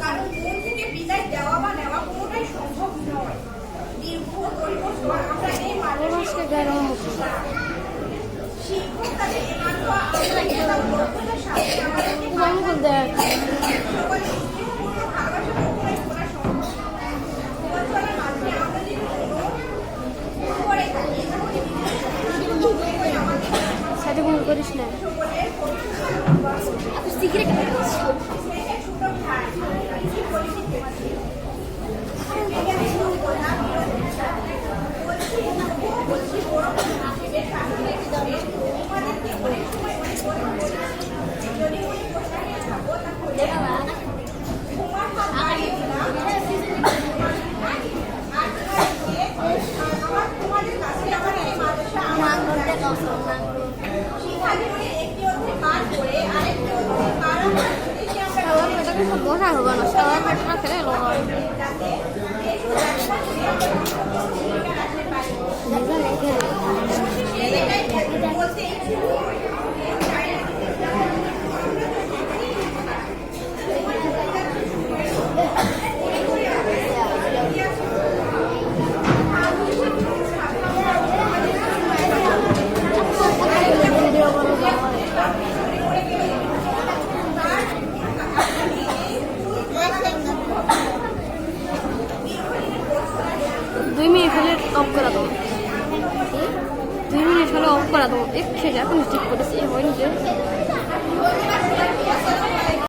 কারণ মন থেকে বিদায় দেওয়া বা নেওয়া কোনোটাই সম্ভব নয়। দীর্ঘ 30 বছর আমরা এই মানুষকে শিক্ষক তাদের এমাত্র আমরা এলাম দক্ষতার সাথে আমাদেরকে সকলে স্নেহপূর্ণ ভালোবাসা কখনোই করা সম্ভব নয়। জীবনচলার মাঝে আমরা যদি কোনো করে থাকি তাহলে সাথে ভুল করিস না সিগারেট ছোট ভাই বলছি বড় হিসেবে তোমাদেরকে অনেক সময় অনেক বড় যদি উনি পোশাকে থাকো তাহলে তোমার হাত বাড়িয়ে দিলাম আমার তোমাদের কাছে আমার এই মাদ্রাসা আমার শিক্ষা জীবনের একটি অধ্যায় পার করে আরেকটি অধ্যায় পারাবার উদ্দেশ্যে আমরা বসা হবে না সবাই পেটনা খেলে লড়াই যাতে দেশ ও রাষ্ট্র থেকে আমরা ভূমিকা রাখতে পারি। এটাই বলতে ইচ্ছুক। দুই মিনিট হলে অফ করা দাও 2 মিনিট হলে অফ করা দাও এক খেয়ে এখন ঠিক করেছি হয়নি যে